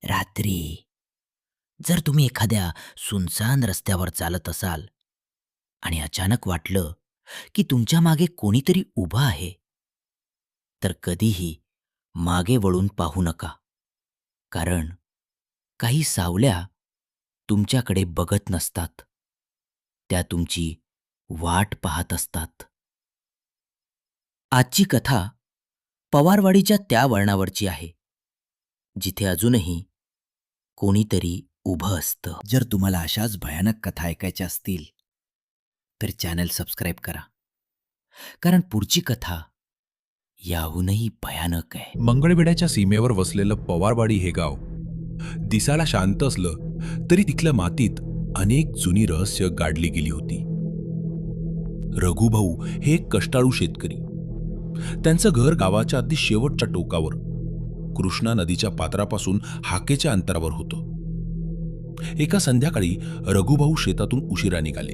रात्री जर तुम्ही एखाद्या सुनसान रस्त्यावर चालत असाल आणि अचानक वाटलं की तुमच्या मागे कोणीतरी उभं आहे, तर कधीही मागे वळून पाहू नका. कारण काही सावल्या तुमच्याकडे बघत नसतात. त्या तुमची वाट पाहत असतात. आजची कथा पवारवाडीच्या त्या वळणावरची आहे, जिथे अजूनही कोणीतरी उभं असतं. जर तुम्हाला अशाच भयानक कथा ऐकायच्या असतील तर चॅनल सबस्क्राईब करा, कारण पुढची कथा याहूनही भयानक आहे. मंगळवेढ्याच्या सीमेवर वसलेलं पवारवाडी हे गाव दिसायला शांत असलं तरी तिथल्या मातीत अनेक जुनी रहस्य गाडली गेली होती. रघुभाऊ हे एक कष्टाळू शेतकरी. त्यांचं घर गावाच्या अगदी शेवटच्या टोकावर कृष्णा नदीच्या पात्रापासून हाकेच्या अंतरावर होतं. एका संध्याकाळी रघुभाऊ शेतातून उशिरा निघाले.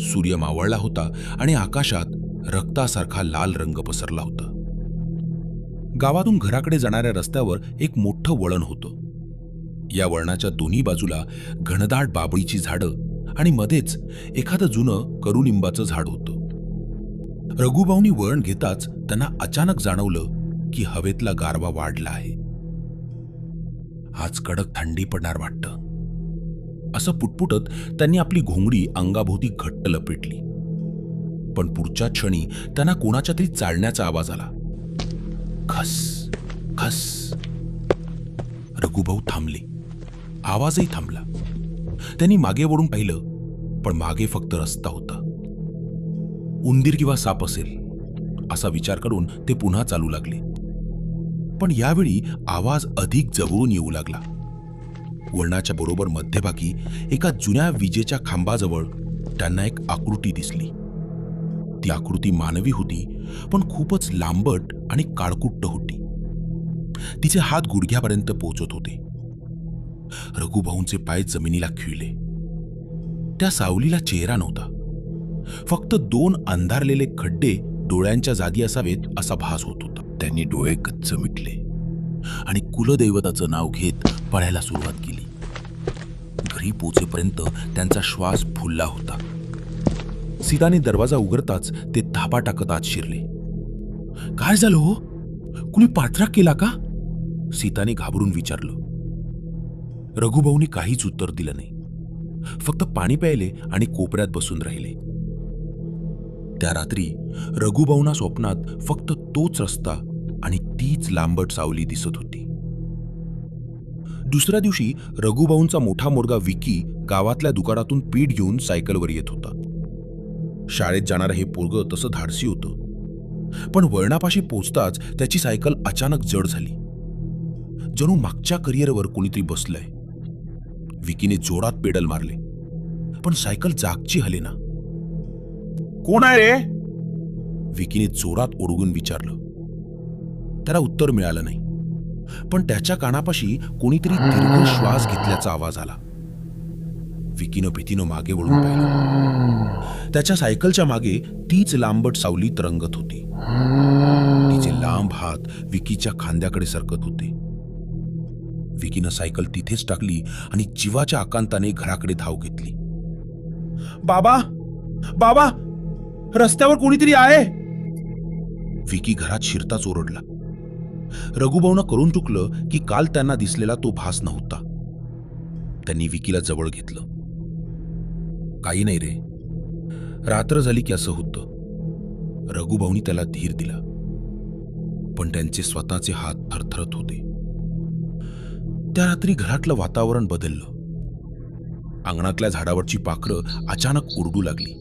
सूर्य मावळला होता आणि आकाशात रक्तासारखा लाल रंग पसरला होता. गावातून घराकडे जाणाऱ्या रस्त्यावर एक मोठं वळण होतं. या वळणाच्या दोन्ही बाजूला घनदाट बाबळीची झाडं आणि मध्येच एखादं जुनं कडुनिंबाचं झाड होतं. रघुभाऊनी वळण घेताच त्यांना अचानक जाणवलं की हवेतला गारवा वाढला आहे. आज कडक थंडी पडणार वाटतं. असं पुटपुटत त्यांनी आपली घोंगडी अंगाभोवती घट्ट लपेटली. पण पुढच्या क्षणी त्यांना कोणाच्या तरी चालण्याचा आवाज आला. खस खस. रघुभाऊ थांबले. आवाजही थांबला. त्यांनी मागे वळून पाहिलं, पण मागे फक्त रस्ता होता. उंदीर किंवा साप असेल असा विचार करून ते पुन्हा चालू लागले. पण यावेळी आवाज अधिक जवळून येऊ लागला. वळणाच्या बरोबर मध्यभागी एका जुन्या विजेच्या खांबाजवळ त्यांना एक आकृती दिसली. ती आकृती मानवी होती, पण खूपच लांबट आणि काळकुट्ट होती. तिचे हात गुडघ्यापर्यंत पोहोचत होते. रघुभाऊंचे पाय जमिनीला खिळले. त्या सावलीला चेहरा नव्हता. फक्त दोन अंधारलेले खड्डे डोळ्यांच्या जागी असावेत असा भास होत होता. त्यांनी डोळे गच्च मिटले आणि कुलदैवताचं नाव घेत पळायला सुरुवात केली. घरी पोचेपर्यंत त्यांचा श्वास फुलला होता. सीताने दरवाजा उघडताच ते धापा टाकत आत शिरले. काय झालं हो? कुणी पाठराख केला का? सीताने घाबरून विचारलं. रघुभाऊनी काहीच उत्तर दिलं नाही. फक्त पाणी प्यायले आणि कोपऱ्यात बसून राहिले. त्या रात्री रघुभाऊंना स्वप्नात फक्त तोच रस्ता आणि तीच लांबट सावली दिसत होती. दुसऱ्या दिवशी रघुभाऊंचा मोठा मुलगा विकी गावातल्या दुकानातून पीठ घेऊन सायकलवर येत होता. शाळेत जाणारं हे पोरगं तसं धाडसी होतं. पण वळणापाशी पोचताच त्याची सायकल अचानक जड झाली. जणू मागच्या करिअरवर कोणीतरी बसलंय. विकीने जोरात पेडल मारले, पण सायकल जागची हलेना. कोण आहे रे? विकीने जोरात ओरडून विचारलं. त्याला उत्तर मिळालं नाही. पण त्याच्या कानापाशी कोणीतरी दीर्घ श्वास घेतल्याचा आवाज आला. विकीनं भीतीनं मागे वळून पाहिलं. त्याच्या सायकलच्या मागे तीच लांबट सावली तरंगत होती. तिचे लांब हात विकीच्या खांद्याकडे सरकत होते. विकीनं सायकल तिथेच टाकली आणि जीवाच्या आकांताने घराकडे धाव घेतली. बाबा, बाबा, रस्त्यावर कोणीतरी आहे. विकी घरात शिरताच ओरडला. रघुभाऊनं करून चुकलं की काल त्यांना दिसलेला तो भास नव्हता. त्यांनी विकीला जवळ घेतलं. काही नाही रे, रात्र झाली की असं होतं. रघुभाऊनी त्याला धीर दिला. पण त्यांचे स्वतःचे हात थरथरत होते. त्या रात्री घरातलं वातावरण बदललं. अंगणातल्या झाडावरची पाखरं अचानक ओरडू लागली.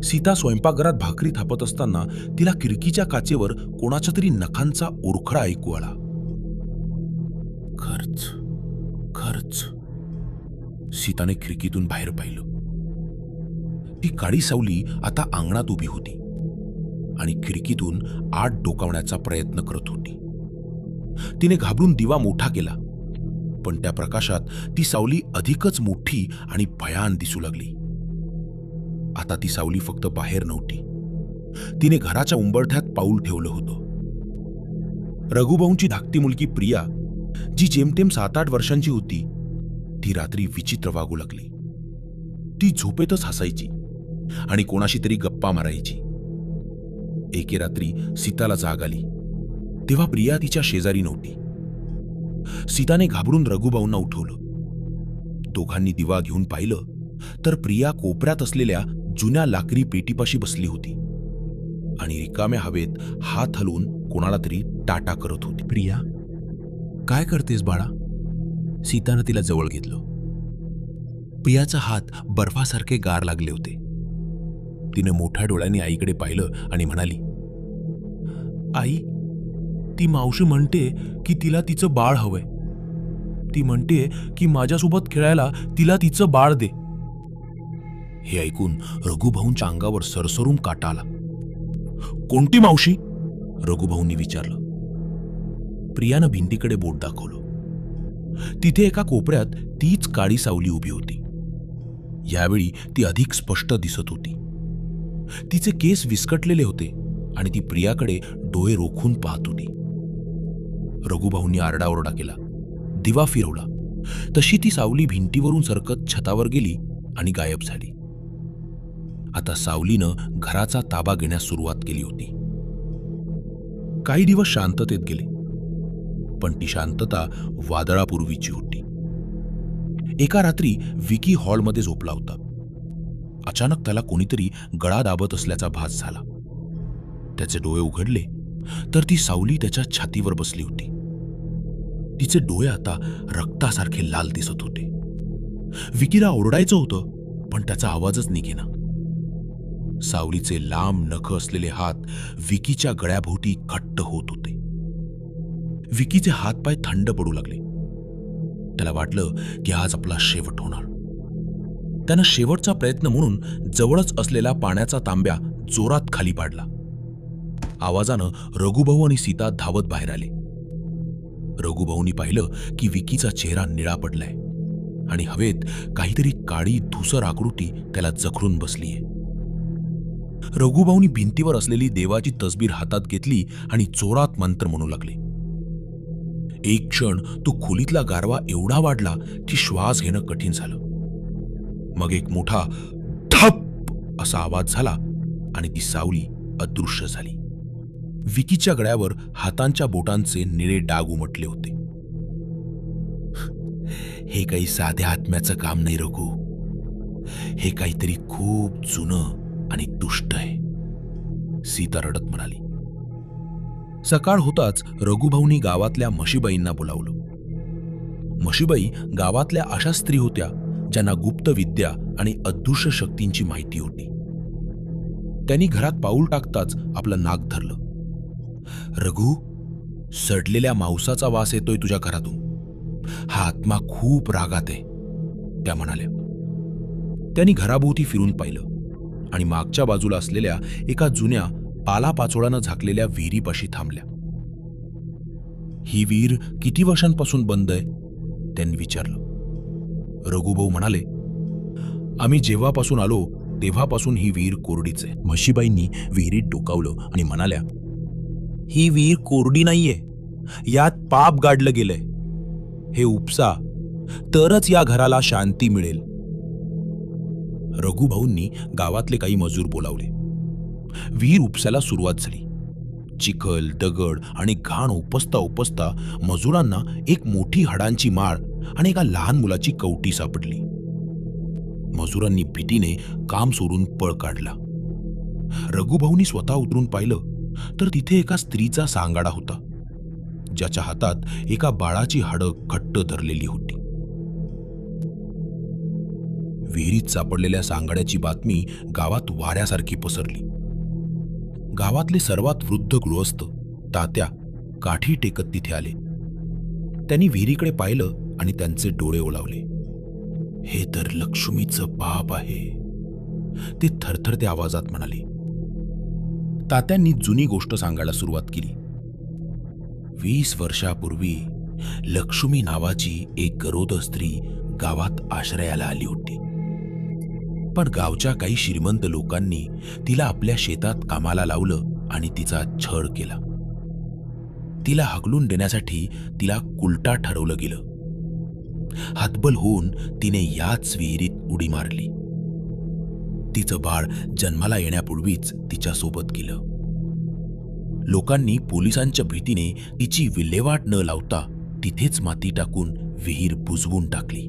सीता स्वयंपाकघरात भाकरी थापत असताना तिला खिडकीच्या काचेवर कोणाच्या तरी नखांचा ओरखडा ऐकू आला. खर्च खर्च. सीताने खिडकीतून बाहेर पाहिलं. ती काळी सावली आता अंगणात उभी होती आणि खिडकीतून आत डोकावण्याचा प्रयत्न करत होती. तिने घाबरून दिवा मोठा केला, पण त्या प्रकाशात ती सावली अधिकच मोठी आणि भयान दिसू लागली. आता ती सावली फक्त बाहेर नव्हती. तिने घराच्या उंबरठ्यात पाऊल ठेवलं होतं. रघुभाऊंची धाकटी मुलगी प्रिया जी जेमतेम 7-8 वर्षांची होती, ती रात्री विचित्र वागू लागली. ती झोपेतच हसायची आणि कोणाशी तरी गप्पा मारायची. एके रात्री सीताला जाग आली, तेव्हा प्रिया तिच्या शेजारी नव्हती. सीताने घाबरून रघुभाऊंना उठवलं. दोघांनी दिवा घेऊन पाहिलं तर प्रिया कोपऱ्यात असलेल्या जुन्या लाकडी पेटीपाशी बसली होती आणि रिकाम्या हवेत हात हलवून कोणाला तरी टाटा करत होती. प्रिया, काय करतेस बाळा? सीतानं तिला जवळ घेतलं. प्रियाचा हात बर्फासारखे गार लागले होते. तिने मोठ्या डोळ्यांनी आईकडे पाहिलं आणि म्हणाली, आई, ती मावशी म्हणते की तिला तिचं बाळ हवंय. ती म्हणते की माझ्यासोबत खेळायला तिला तिचं बाळ दे. हे ऐकून रघुभाऊंच्या अंगावर सरसरून काटा आला. कोणती मावशी? रघुभाऊंनी विचारलं. प्रियानं भिंतीकडे बोट दाखवलं. तिथे एका कोपऱ्यात तीच काळी सावली उभी होती. यावेळी ती अधिक स्पष्ट दिसत होती. तिचे केस विस्कटलेले होते आणि ती प्रियाकडे डोळे रोखून पाहत होती. रघुभाऊंनी आरडाओरडा केला, दिवा फिरवला. तशी ती सावली भिंतीवरून सरकत छतावर गेली आणि गायब झाली. आता सावलीनं घराचा ताबा घेण्यास सुरुवात केली होती. काही दिवस शांततेत गेले, पण ती शांतता वादळापूर्वीची होती. एका रात्री विकी हॉलमध्ये झोपला होता. अचानक त्याला कोणीतरी गळा दाबत असल्याचा भास झाला. त्याचे डोळे उघडले तर ती सावली त्याच्या छातीवर बसली होती. तिचे डोळे आता रक्तासारखे लाल दिसत होते. विकीला ओरडायचं होतं, पण त्याचा आवाजच निघेना. सावलीचे लांब नख असलेले हात विकीच्या गळ्याभोवती घट्ट होत होते. विकीचे हातपाय थंड पडू लागले. त्याला वाटलं की आज आपला शेवट होणार. त्यानं शेवटचा प्रयत्न म्हणून जवळच असलेला पाण्याचा तांब्या जोरात खाली पाडला. आवाजानं रघुभाऊ आणि सीता धावत बाहेर आले. रघुभाऊंनी पाहिलं की विकीचा चेहरा निळा पडलाय आणि हवेत काहीतरी काळी धुसर आकृती त्याला जखडून बसलीये. रघुभाऊंनी भिंतीवर असलेली देवाची तसबीर हातात घेतली आणि जोरात मंत्र म्हणू लागले. एक क्षण तो खोलीतला गारवा एवढा वाढला की श्वास घेणं कठीण झालं. मग एक मोठा ठप असा आवाज झाला आणि ती सावली अदृश्य झाली. विकीच्या गळ्यावर हातांच्या बोटांचे निळे डाग उमटले होते. हे काही साध्या आत्म्याचं काम नाही रघु, हे काहीतरी खूप जुनं आणि दुष्ट आहे, सीता रडत म्हणाली. सकाळ होताच रघुभाऊंनी गावातल्या म्हशीबाईंना बोलावलं. म्हशीबाई गावातल्या अशा स्त्री होत्या ज्यांना गुप्त विद्या आणि अदृश्य शक्तींची माहिती होती. त्यांनी घरात पाऊल टाकताच आपलं नाक धरलं. रघु, सडलेल्या मांसाचा वास येतोय तुझ्या घरातून. हा आत्मा खूप रागात आहे, त्या म्हणाल्या. त्यांनी घराभोवती फिरून पाहिलं आणि मागच्या बाजूला असलेल्या एका जुन्या पालापाचोळ्यानं झाकलेल्या विहिरीपाशी थांबल्या. ही विहीर किती वर्षांपासून बंद आहे? त्यांनी विचारलं. रघुभाऊ म्हणाले, आम्ही जेव्हापासून आलो तेव्हापासून ही विहीर कोरडीच आहे. म्हशीबाईंनी विहिरीत डोकावलं आणि म्हणाल्या, ही विहीर कोरडी नाहीये, यात पाप गाडलं गेलंय. हे उपसा, तरच या घराला शांती मिळेल. रघुभाऊंनी गावातले काही मजूर बोलावले. विहीर उपसायला सुरुवात झाली. चिखल, दगड आणि घाण उपसता उपसता मजुरांना एक मोठी हाडांची माळ आणि एका लहान मुलाची कवटी सापडली. मजुरांनी भीतीने काम सोडून पळ काढला. रघुभाऊंनी स्वतः उतरून पाहिलं तर तिथे एका स्त्रीचा सांगाडा होता, ज्याच्या हातात एका बाळाची हाडं घट्ट धरलेली होती. विहिरीत सापडलेल्या सांगाड्याची बातमी गावात वाऱ्यासारखी पसरली. गावातले सर्वात वृद्ध गृहस्थ तात्या काठी टेकत तिथे आले. त्यांनी विहिरीकडे पाहिलं आणि त्यांचे डोळे ओलावले. हे तर लक्ष्मीचं पाप आहे, ते थरथरत्या आवाजात म्हणाले. तात्यांनी जुनी गोष्ट सांगायला सुरुवात केली. 20 वर्षापूर्वी लक्ष्मी नावाची एक गरोद स्त्री गावात आश्रयाला आली होती. पण गावच्या काही श्रीमंत लोकांनी तिला आपल्या शेतात कामाला लावलं आणि तिचा छळ केला. तिला हकलून देण्यासाठी तिला कुलटा ठरवलं गेलं. हातबल होऊन तिने याच विहिरीत उडी मारली. तिचं बाळ जन्माला येण्यापूर्वीच तिच्यासोबत गेलं. लोकांनी पोलिसांच्या भीतीने तिची विल्हेवाट न लावता तिथेच माती टाकून विहीर बुजवून टाकली.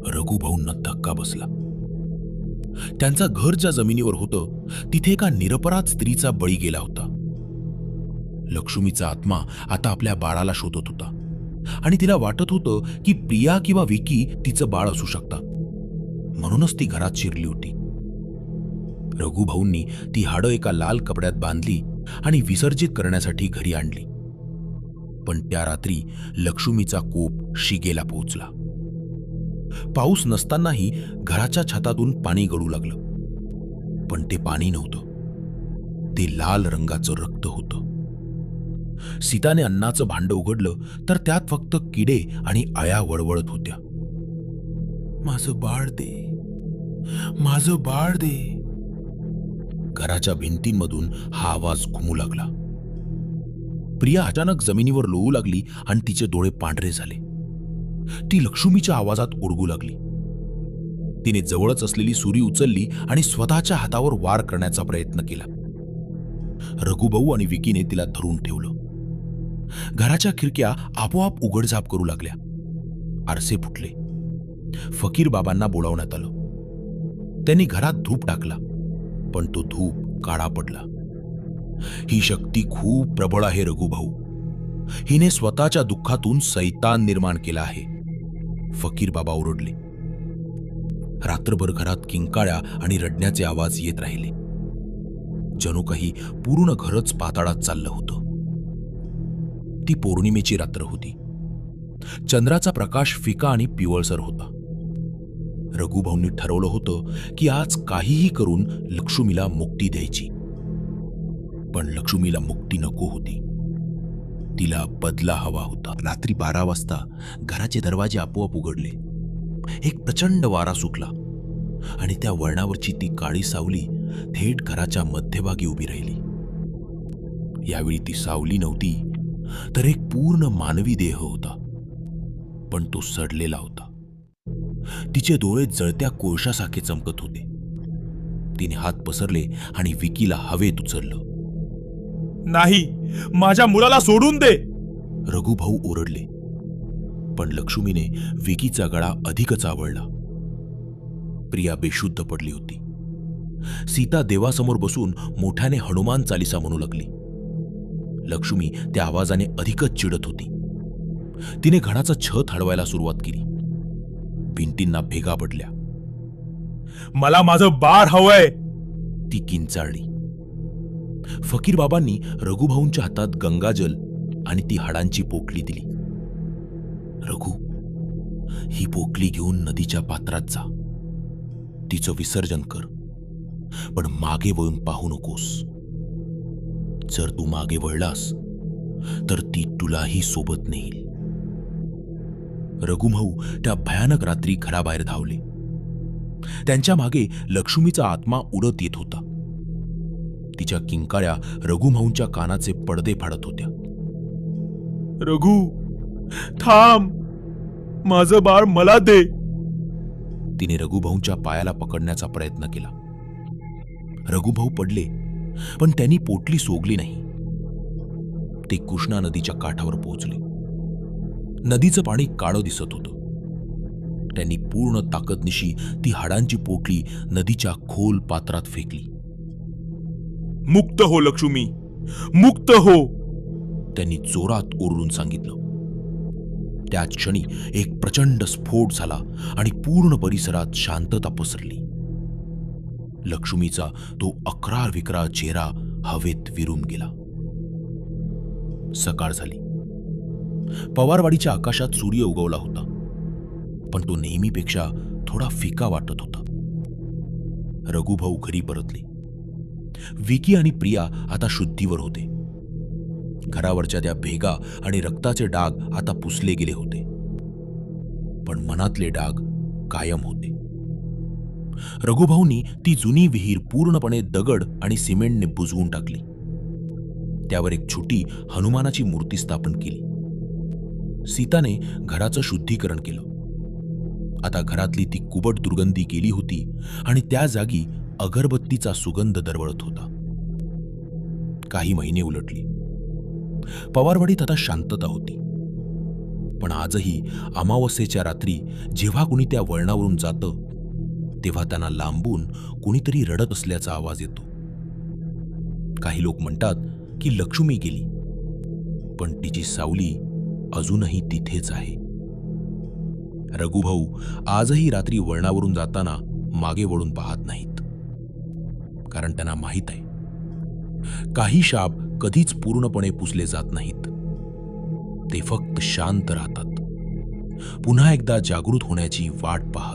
रघुभाऊंना धक्का बसला. त्यांचं घर ज्या जमिनीवर होतं तिथे एका निरपराध स्त्रीचा बळी गेला होता. लक्ष्मीचा आत्मा आता आपल्या बाळाला शोधत होता आणि तिला वाटत होतं की प्रिया किंवा विकी तिचं बाळ असू शकतात. म्हणूनच ती घरात शिरली होती. रघुभाऊंनी ती हाडं एका लाल कपड्यात बांधली आणि विसर्जित करण्यासाठी घरी आणली. पण त्या रात्री लक्ष्मीचा कोप शिगेला पोहोचला. पाऊस नसतानाही घराच्या छतातून पाणी गळू लागलं. पण ते पाणी नव्हतं, ते लाल रंगाचं रक्त होतं. सीताने अन्नाचं भांडं उघडलं तर त्यात फक्त किडे आणि अळ्या वळवळत होत्या. माझं बाळ दे, माझं बाळ दे. घराच्या भिंतींमधून हा आवाज घुमू लागला. प्रिया अचानक जमिनीवर लोळू लागली आणि तिचे डोळे पांढरे झाले. ती लक्ष्मीच्या आवाजात ओरडू लागली. तिने जवळच असलेली सुरी उचलली आणि स्वतःच्या हातावर वार करण्याचा प्रयत्न केला. रघुभाऊ आणि विकीने तिला धरून ठेवलं. घराच्या खिडक्या आपोआप उघडझाप करू लागल्या. आरसे फुटले. फकीर बाबांना बोलावण्यात आलं. त्यांनी घरात धूप टाकला, पण तो धूप काळा पडला. ही शक्ती खूप प्रबळ आहे रघुभाऊ. हिने स्वतःच्या दुःखातून सैतान निर्माण केला आहे. फकीर बाबा ओरडले. रात्रभर घरात किंकाळ्या आणि रडण्याचे आवाज येत राहिले. जणू काही पूर्ण घरच पाताळात चाललं होतं. ती पौर्णिमेची रात्र होती. चंद्राचा प्रकाश फिका आणि पिवळसर होता. रघुभाऊंनी ठरवलं होतं की आज काहीही करून लक्ष्मीला मुक्ती द्यायची. पण लक्ष्मीला मुक्ती नको होती, तिला बदला हवा होता. रात्री 12 वाजता घराचे दरवाजे आपोआप उघडले. एक प्रचंड वारा सुटला आणि त्या वळणावरची ती काळी सावली थेट घराच्या मध्यभागी उभी राहिली. यावेळी ती सावली नव्हती, तर एक पूर्ण मानवी देह होता. पण तो सडलेला होता. तिचे डोळे जळत्या कोळशासारखे चमकत होते. तिने हात पसरले आणि विकीला हवेत उचललं. नाही, माझ्या मुलाला सोडून दे. रघुभाऊ ओरडले. पण लक्ष्मीने विकीचा गळा अधिकच आवळला. प्रिया बेशुद्ध पडली होती. सीता देवासमोर बसून मोठ्याने हनुमान चालिसा म्हणू लागली. लक्ष्मी त्या आवाजाने अधिकच चिडत होती. तिने घराचं छत हलवायला सुरुवात केली. भिंतींना भेगा पडल्या. मला माझं बाळ हवंय. ती किंचाळली. फकीर बाबांनी रघुभाऊंच्या हातात गंगाजल आणि ती हाडांची पोटली दिली. रघु, ही पोटली घेऊन नदीच्या पात्रात जा. तिचं विसर्जन कर, पण मागे वळून पाहू नकोस. जर तू मागे वळलास तर ती तुलाही सोबत नेईल. रघुभाऊ त्या भयानक रात्री घराबाहेर धावले. त्यांच्या मागे लक्ष्मीचा आत्मा उडत येत होता. तिच्या किंकाळ्या रघुभाऊंच्या कानाचे पडदे फाडत होत्या. रघु, थांब, माझं बाळ मला दे. तिने रघुभाऊंच्या पायाला पकडण्याचा प्रयत्न केला. रघुभाऊ पडले, पण त्यांनी पोटली सोगली नाही. ते कृष्णा नदीच्या काठावर पोहोचले. नदीचं पाणी काळं दिसत होतं. त्यांनी पूर्ण ताकदनिशी ती हाडांची पोटली नदीच्या खोल पात्रात फेकली. मुक्त हो लक्ष्मी, मुक्त हो. त्यांनी जोरात ओरडून सांगितलं. त्याच क्षणी एक प्रचंड स्फोट झाला आणि पूर्ण परिसरात शांतता पसरली. लक्ष्मीचा तो अकराळ विक्राळ चेहरा हवेत विरून गेला. सकाळ झाली. पवारवाडीच्या आकाशात सूर्य उगवला होता, पण तो नेहमीपेक्षा थोडा फिका वाटत होता. रघुभाऊ घरी परतले. विकी आणि प्रिया आता शुद्धीवर होते. घरावरच्या त्या भेगा आणि रक्ताचे डाग आता पुसले गेले होते, पण मनातले डाग कायम होते. रघुभाऊंनी ती जुनी विहीर पूर्णपणे दगड आणि सिमेंटने बुजवून टाकली. त्यावर एक छोटी हनुमानाची मूर्ती स्थापन केली. सीताने घराचं शुद्धीकरण केलं. आता घरातली ती कुबट दुर्गंधी गेली होती आणि त्या जागी अगरबत्तीचा सुगंध दरवळत होता. काही महिने उलटली. पवारवाडीत आता शांतता होती. पण आजही अमावस्येच्या रात्री जेव्हा कुणी त्या वळणावरून जातं तेव्हा त्यांना लांबून कुणीतरी रडत असल्याचा आवाज येतो. काही लोक म्हणतात की लक्ष्मी गेली, पण तिची सावली अजूनही तिथेच आहे. रघुभाऊ आजही रात्री वळणावरून जाताना मागे वळून पाहत नाहीत, कारण त्यांना माहीत आहे काही शाप कधीच पूर्णपणे पुसले जात नाहीत. ते फक्त शांत राहतात, पुन्हा एकदा जागृत होण्याची वाट पाहत.